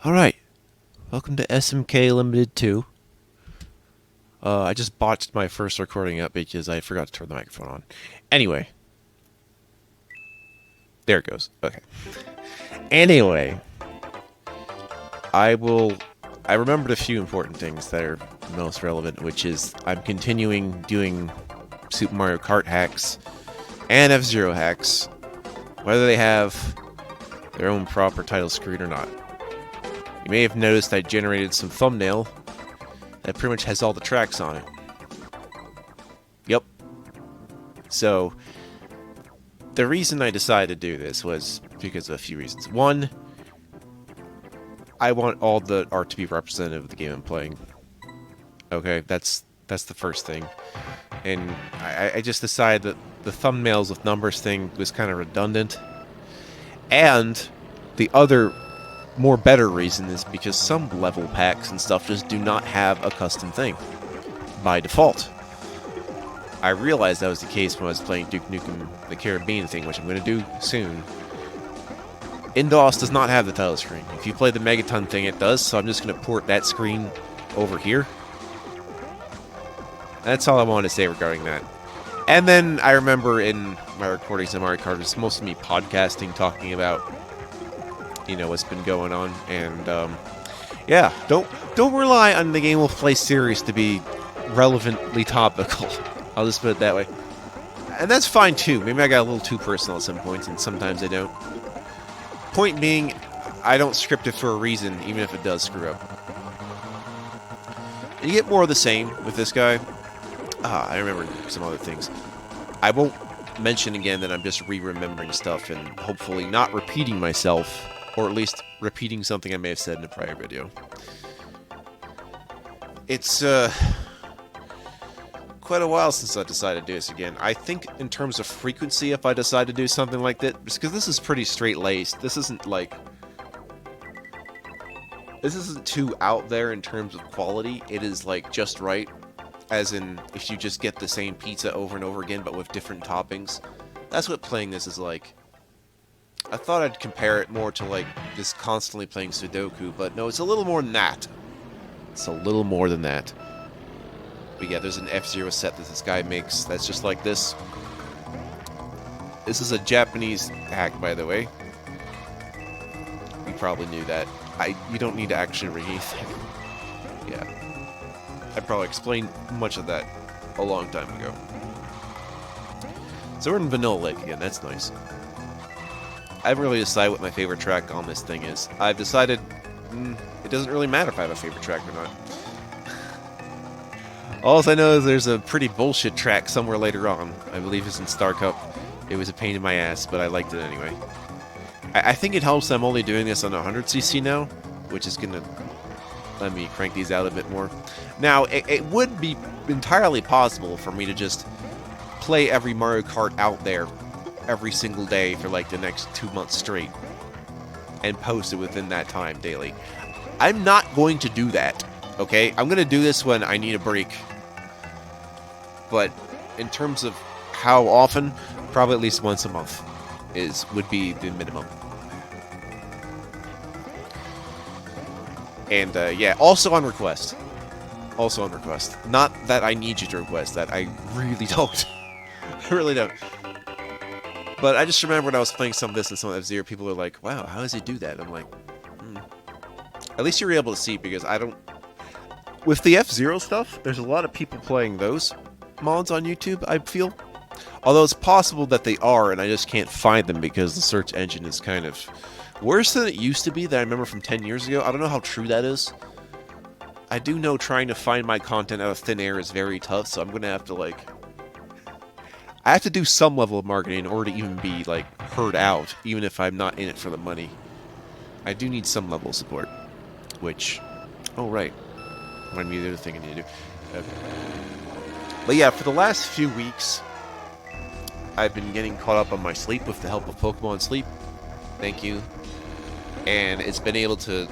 Alright, welcome to SMK Limited 2. I just botched my first recording up because I forgot to turn the microphone on. Anyway. There it goes. Okay. Anyway. I remembered a few important things that are most relevant, which is I'm continuing doing Super Mario Kart hacks and F-Zero hacks, whether they have their own proper title screen or not. You may have noticed I generated some thumbnail that pretty much has all the tracks on it. Yep. So, the reason I decided to do this was because of a few reasons. One, I want all the art to be representative of the game I'm playing. Okay, that's the first thing. And I just decided that the thumbnails with numbers thing was kind of redundant. And the other more better reason is because some level packs and stuff just do not have a custom thing by default. I realized that was the case when I was playing Duke Nukem the Caribbean thing, which I'm going to do soon. InDOS does not have the title screen. If you play the Megaton thing, it does, so I'm just going to port that screen over here. That's all I wanted to say regarding that. And then I remember in my recordings of Mario Kart, it's mostly me podcasting, talking about, you know, what's been going on. And yeah, don't rely on the Game Will Play series to be relevantly topical. I'll just put it that way. And that's fine too. Maybe I got a little too personal at some points, and sometimes I don't. Point being, I don't script it for a reason, even if it does screw up. You get more of the same with this guy. I remember some other things. I won't mention again that I'm just re-remembering stuff and hopefully not repeating myself, or at least repeating something I may have said in a prior video. It's quite a while since I decided to do this again. I think in terms of frequency, if I decide to do something like that, because this is pretty straight-laced. This isn't like... This isn't too out there in terms of quality. It is like just right. As in, if you just get the same pizza over and over again, but with different toppings. That's what playing this is like. I thought I'd compare it more to like just constantly playing Sudoku, but no, it's a little more than that. It's a little more than that. But yeah, there's an F-Zero set that this guy makes that's just like this. This is a Japanese hack, by the way. You probably knew that. You don't need to actually read anything. Yeah. I probably explained much of that a long time ago. So we're in Vanilla Lake again, that's nice. I haven't really decided what my favorite track on this thing is. I've decided it doesn't really matter if I have a favorite track or not. All I know is there's a pretty bullshit track somewhere later on. I believe it's in Star Cup. It was a pain in my ass, but I liked it anyway. I think it helps I'm only doing this on 100cc now, which is going to let me crank these out a bit more. Now, it would be entirely possible for me to just play every Mario Kart out there every single day for like the next 2 months straight and post it within that time daily. I'm not going to do that, okay? I'm going to do this when I need a break. But in terms of how often, probably at least once a month would be the minimum. And yeah, also on request. Also on request. Not that I need you to request that. I really don't. I really don't. But I just remember when I was playing some of this and some of F-Zero, people are like, wow, how does he do that? I'm like, At least you're able to see, because I don't... With the F-Zero stuff, there's a lot of people playing those mods on YouTube, I feel. Although it's possible that they are, and I just can't find them because the search engine is kind of worse than it used to be that I remember from 10 years ago. I don't know how true that is. I do know trying to find my content out of thin air is very tough, so I'm going to have to, like... I have to do some level of marketing in order to even be, like, heard out, even if I'm not in it for the money. I do need some level of support. Which... Oh, right. Remind me of the other thing I need to do. Okay. But yeah, for the last few weeks, I've been getting caught up on my sleep with the help of Pokemon Sleep. Thank you. And it's been able to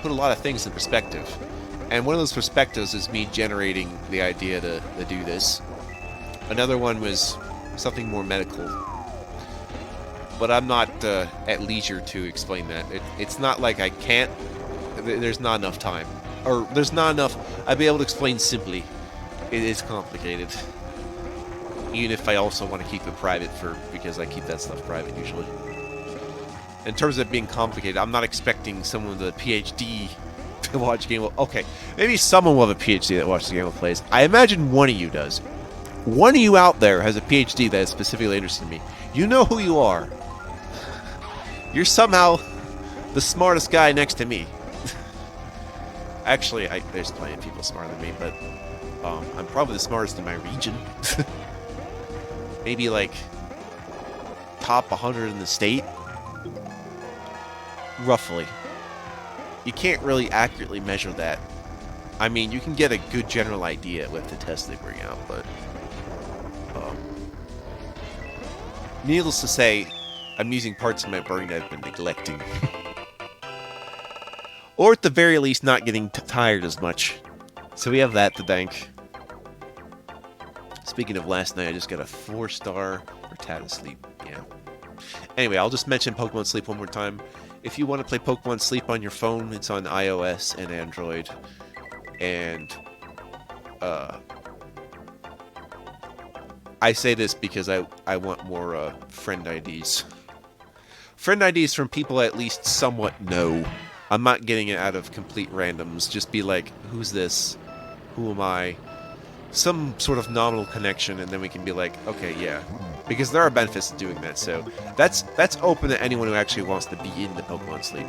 put a lot of things in perspective. And one of those perspectives is me generating the idea to do this. Another one was something more medical. But I'm not at leisure to explain that. It's not like I can't There's not enough time. Or, there's not enough... I'd be able to explain simply. It is complicated. Even if I also want to keep it private because I keep that stuff private usually. In terms of it being complicated, I'm not expecting someone with a PhD to watch Game of... Okay, maybe someone will have a PhD that watches Game of Plays. I imagine one of you does. One of you out there has a PhD that is specifically interested in me. You know who you are. You're somehow the smartest guy next to me. Actually, there's plenty of people smarter than me, but I'm probably the smartest in my region. Maybe like top 100 in the state. Roughly. You can't really accurately measure that. I mean, you can get a good general idea with the tests they bring out, but... needless to say, I'm using parts of my brain I've been neglecting. Or at the very least, not getting tired as much. So we have that to thank. Speaking of last night, I just got a 4-star for Tat Sleep. Yeah. Anyway, I'll just mention Pokemon Sleep one more time. If you want to play Pokemon Sleep on your phone, it's on iOS and Android. And, I say this because I want more, friend IDs. Friend IDs from people I at least somewhat know. I'm not getting it out of complete randoms. Just be like, who's this? Who am I? Some sort of nominal connection, and then we can be like, okay, yeah. Because there are benefits to doing that, so that's open to anyone who actually wants to be in the Pokemon Sleep.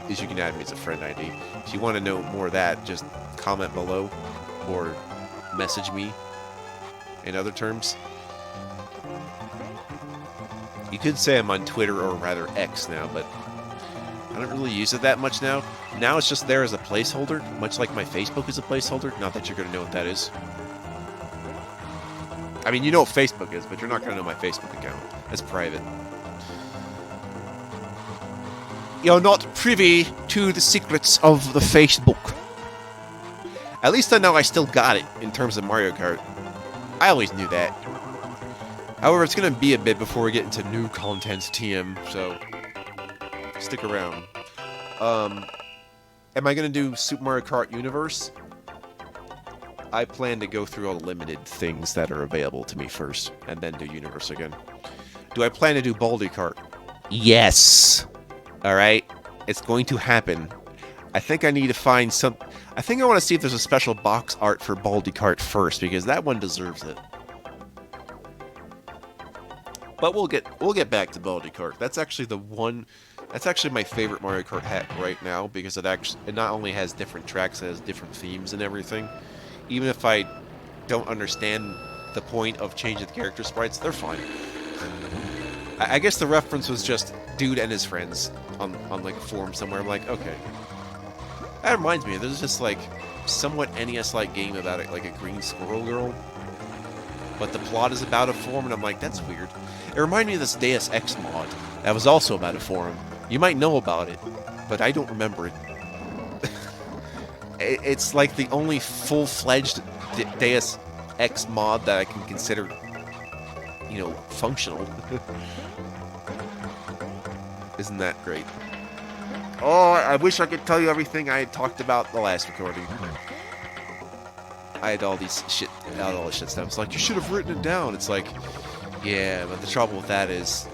Is you can add me as a friend ID. If you want to know more of that, just comment below or message me in other terms. You could say I'm on Twitter, or rather X now, but I don't really use it that much now. Now it's just there as a placeholder, much like my Facebook is a placeholder. Not that you're going to know what that is. I mean, you know what Facebook is, but you're not going to know my Facebook account. That's private. You're not privy to the secrets of the Facebook. At least I know I still got it in terms of Mario Kart. I always knew that. However, it's going to be a bit before we get into new content TM, so stick around. Am I going to do Super Mario Kart Universe? I plan to go through all the limited things that are available to me first, and then do Universe again. Do I plan to do Baldi Kart? Yes! Alright? It's going to happen. I think I need to find some... I think I want to see if there's a special box art for Baldi Kart first, because that one deserves it. But we'll get back to Baldi Kart. That's actually the one... That's actually my favorite Mario Kart hat right now, because it not only has different tracks, it has different themes and everything. Even if I don't understand the point of changing the character sprites, they're fine. I guess the reference was just dude and his friends on like a forum somewhere. I'm like, okay. That reminds me, there's just like somewhat NES-like game about it, like a green squirrel girl. But the plot is about a forum, and I'm like, that's weird. It reminded me of this Deus Ex mod that was also about a forum. You might know about it, but I don't remember it. It's like the only full-fledged Deus Ex mod that I can consider, you know, functional. Isn't that great? Oh, I wish I could tell you everything I had talked about the last recording. I had all this shit stuff. It's like, you should have written it down. It's like, yeah, but the trouble with that is,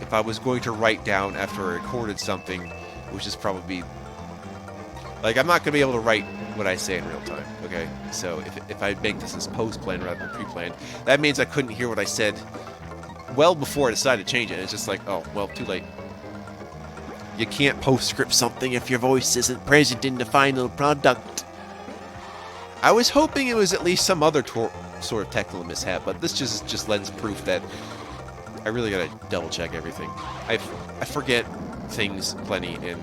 if I was going to write down after I recorded something, which is probably... Like, I'm not going to be able to write what I say in real time, okay? So, if I make this as post-planned rather than pre-planned, that means I couldn't hear what I said well before I decided to change it. It's just like, oh, well, too late. You can't postscript something if your voice isn't present in the final product. I was hoping it was at least some other sort of technical mishap, but this just lends proof that I really gotta double-check everything. I forget things plenty, and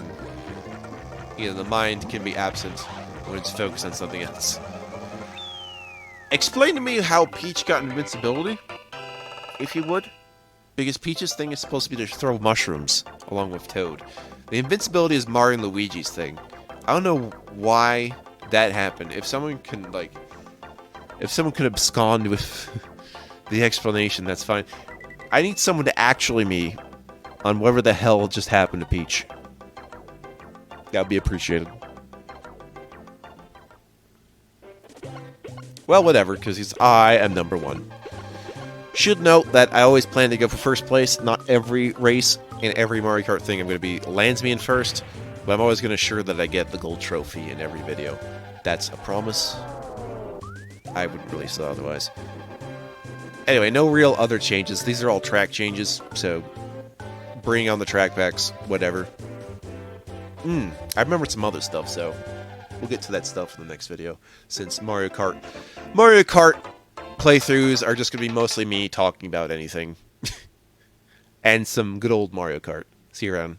you know, the mind can be absent when it's focused on something else. Explain to me how Peach got invincibility, if you would. Because Peach's thing is supposed to be to throw mushrooms, along with Toad. The invincibility is Mario and Luigi's thing. I don't know why that happened. If someone can, like... If someone could abscond with the explanation, that's fine. I need someone to actually me on whatever the hell just happened to Peach. That would be appreciated. Well, whatever, because I am number one. Should note that I always plan to go for first place. Not every race and every Mario Kart thing I'm going to be lands me in first, but I'm always going to ensure that I get the gold trophy in every video. That's a promise. I wouldn't release it otherwise. Anyway, no real other changes. These are all track changes, so bring on the track packs, whatever. I remember some other stuff, so we'll get to that stuff in the next video, since Mario Kart playthroughs are just going to be mostly me talking about anything. And some good old Mario Kart. See you around.